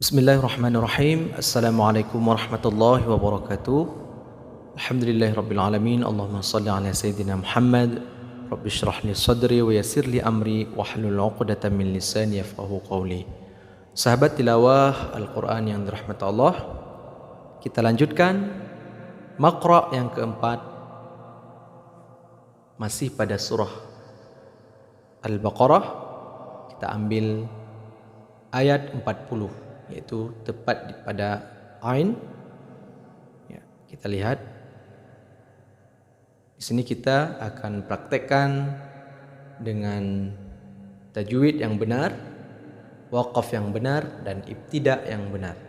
Bismillahirrahmanirrahim. Assalamualaikum warahmatullahi wabarakatuh. Alhamdulillahirabbil alamin. Allahumma shalli ala sayyidina Muhammad. Rabbi shrah li sadri wa yassir li amri wahlul 'uqdatam min lisani yafqahu qawli. Sahabat tilawah Al-Qur'an yang dirahmati Allah, kita lanjutkan maqra' yang keempat, masih pada surah Al-Baqarah. Kita ambil ayat 40, yaitu tepat pada ain. Ya, kita lihat di sini kita akan praktekkan dengan tajwid yang benar, waqaf yang benar, dan ibtida yang benar.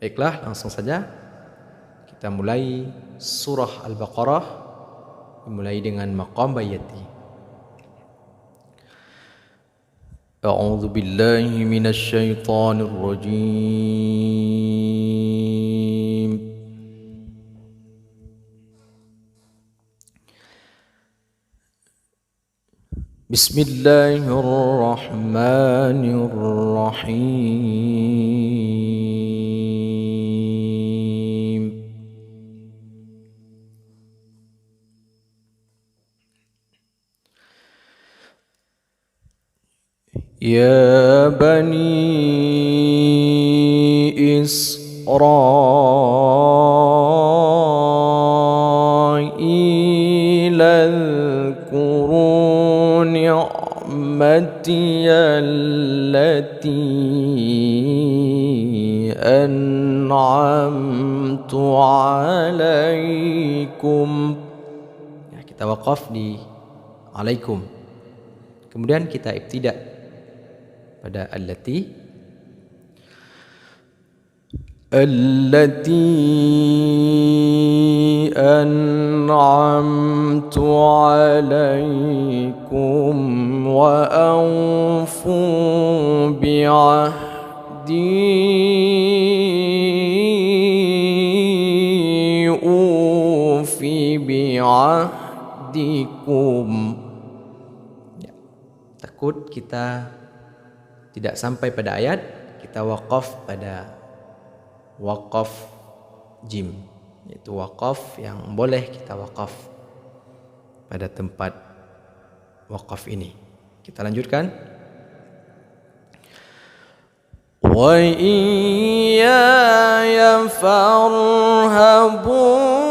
Baiklah, langsung saja kita mulai surah Al-Baqarah, dimulai dengan maqam bayati. أعوذ بالله من الشيطان الرجيم بسم الله الرحمن الرحيم يا بني إسرائيل اذكروا نعمتي التي أنعمت عليكم. Ya, kita waqaf di alaikum. Kemudian kita ibtida pada allati an'amtu 'alaikum wa anfu bi'ahdi ufi bi'ahdikum. Ya, takut kita tidak sampai pada ayat, kita waqaf pada waqaf jim, yaitu waqaf yang boleh kita waqaf pada tempat waqaf ini. Kita lanjutkan. Wa iyaya farhabun.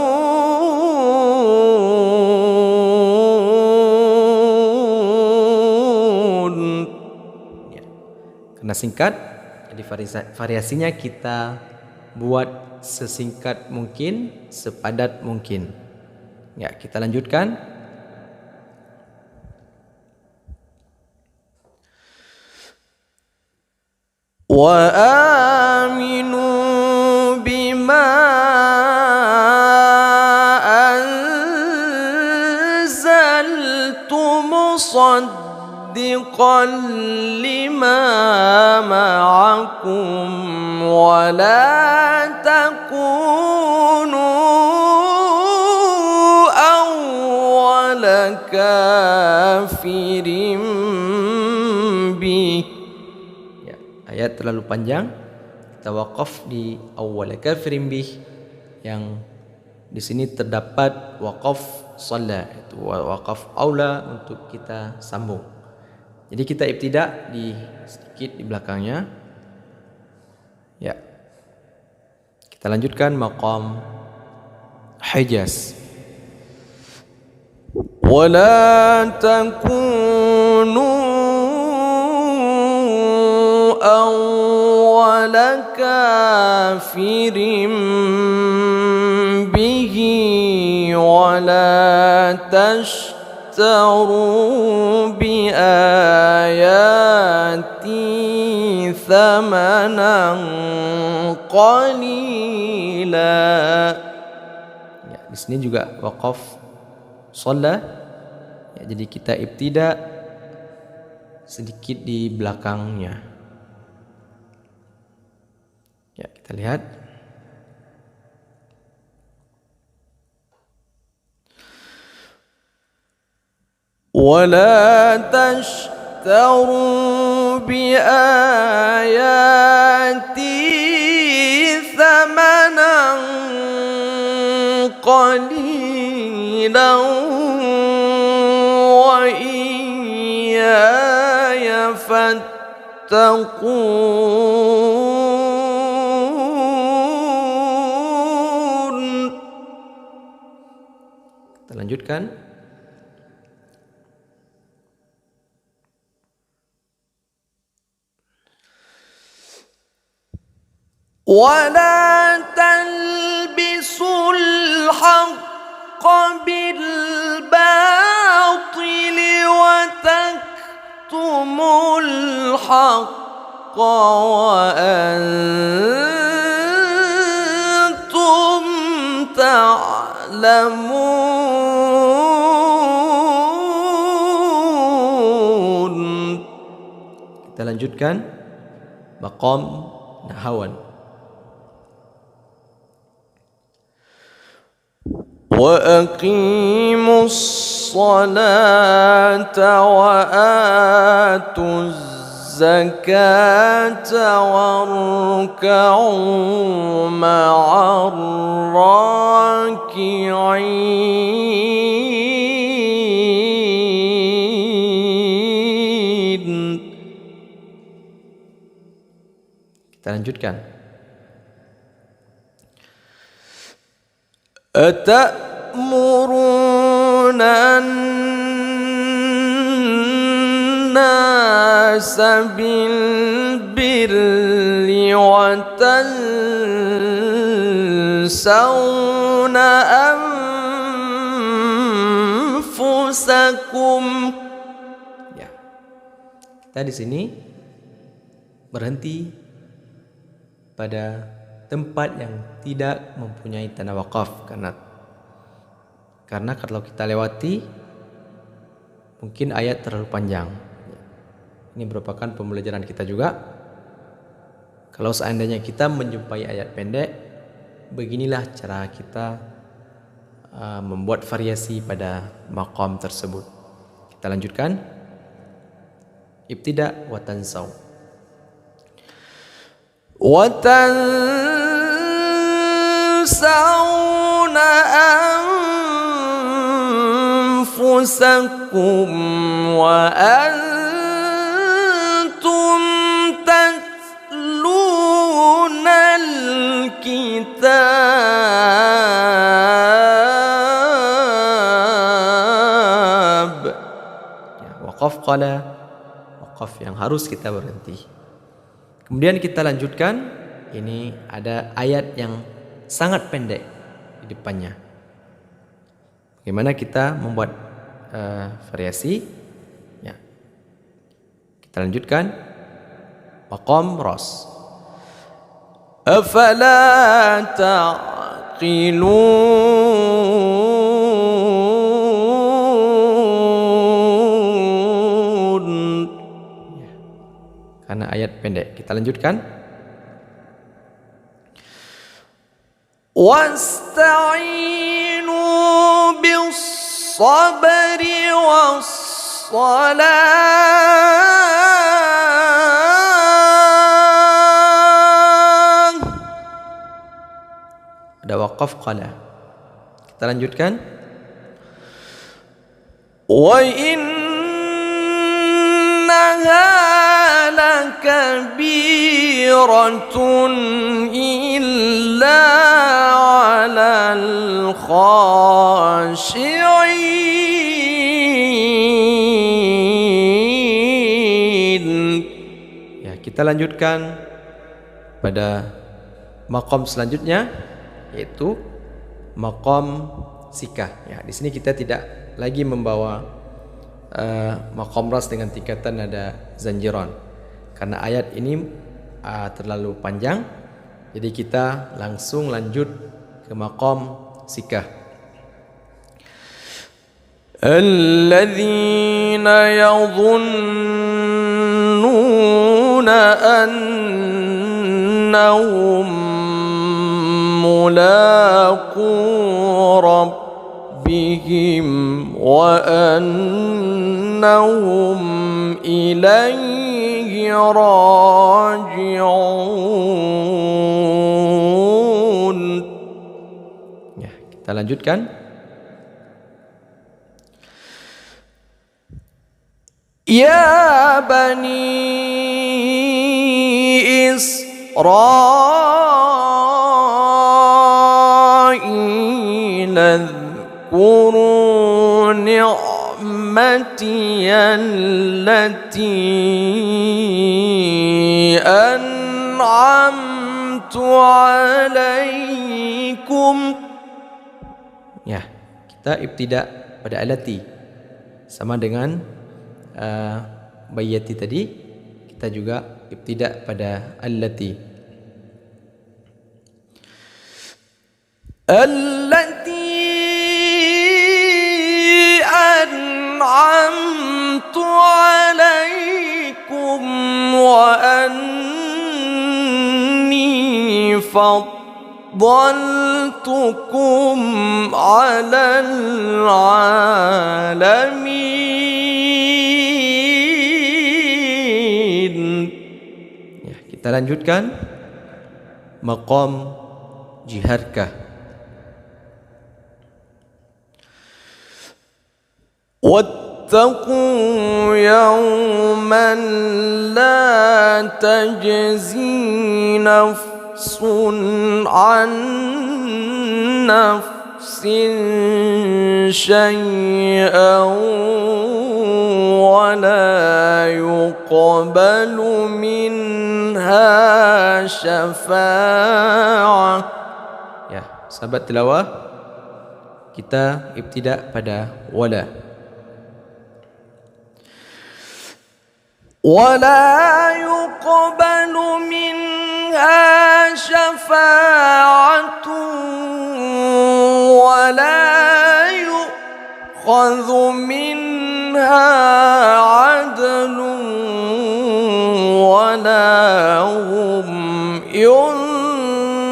Karena singkat, jadi variasinya kita buat sesingkat mungkin, sepadat mungkin. Ya, kita lanjutkan. Wa aminu bima anzaltu musaddiqan lima ma'akum wa la takunu awwala kafirin bih. Ya, ayat terlalu panjang, kita waqaf di awwala kafirin bih, yang di sini terdapat waqaf shalla, itu waqaf aula untuk kita sambung. Jadi kita ibtida di sedikit di belakangnya. Ya. Kita lanjutkan maqam Hijaz. Wala takunu awwala kafirin bihi wala tashtaru bi ayati thamanan qalila. Ya, di sini juga waqaf shalla. Ya, jadi kita ibtida sedikit di belakangnya. Ya, kita lihat. Wala tashtaru bi ayati وإياي فاتقون. Kita lanjutkan. ولا تلبسوا الحق بالباطل وتكتموا الحق وأنتم تعلمون. Kita lanjutkan maqam nahawan. وأقيموا الصلاة وآتوا الزكاة واركعوا مع الراكعين. Kita lanjutkan. أتأمرون الناس بالبر وتنسون أنفسكم. Ya, kita di sini berhenti pada tempat yang tidak mempunyai tanah wakaf, karena kalau kita lewati mungkin ayat terlalu panjang. Ini merupakan pembelajaran kita juga. Kalau seandainya kita menjumpai ayat pendek, beginilah cara kita membuat variasi pada maqam tersebut. Kita lanjutkan. Ibtida wa tansau. وتنسون أنفسكم وأنتم تتلون الكتاب. Waqaf qala, waqaf yang harus kita berhenti. Kemudian kita lanjutkan, ini ada ayat yang sangat pendek di depannya. Bagaimana kita membuat variasi? Ya. Kita lanjutkan. Maqam ras. Afala taqilun. Karena ayat pendek. Kita lanjutkan. Wasta'inu bis-sabri was-salah. Ada waqaf qala. Kita lanjutkan. Wa innaha kabiratun illa 'alal khashi'in. Ya, kita lanjutkan pada maqam selanjutnya, yaitu maqam sikah. Ya, di sini kita tidak lagi membawa maqam ras dengan tingkatan nada zanjiran, karena ayat ini terlalu panjang. Jadi kita langsung lanjut ke maqam sikah. Alladzina yadhunnuna annahum mulaqu rabbihim wa annahum ilaihi raji'un. Ya, kita lanjutkan. Ya bani Israil اذkuru ni'mati allati an'amtu alaikum. Ya, kita ibtida pada alati sama dengan bayyati tadi, kita juga ibtida pada allati. Allati an'amtu alaikum wa anni faddaltukum 'alal 'alamin. Ya, kita lanjutkan maqam jiharkah. واتقوا يوما لا تجزي نفس عن نفس شيئا ولا يقبل منها شفاعة. Ya, sahabat tilawah, kita ibtida pada wala. ولا يقبل منها شفاعة ولا يؤخذ منها عدل ولا هم ينصرون.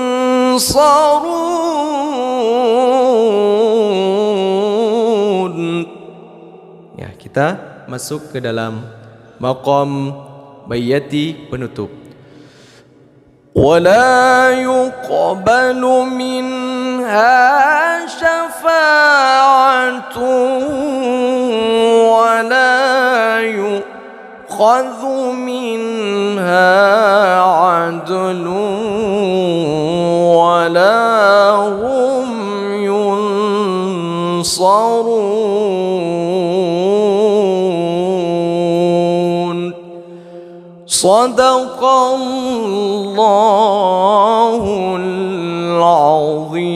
Ya, kita masuk ke dalam maqam bayyati penutup. Wala yuqbalu minha syafa'atun wala yukhadhu minha 'adlun wala hum yunsarun. Sadaqallahul azim.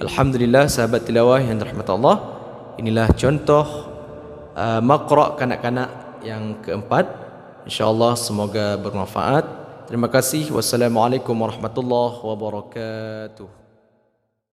Alhamdulillah, sahabat tilawah yang dirahmati Allah, inilah contoh maqra' kanak-kanak yang keempat. InsyaAllah semoga bermanfaat. Terima kasih. Wassalamualaikum warahmatullahi wabarakatuh.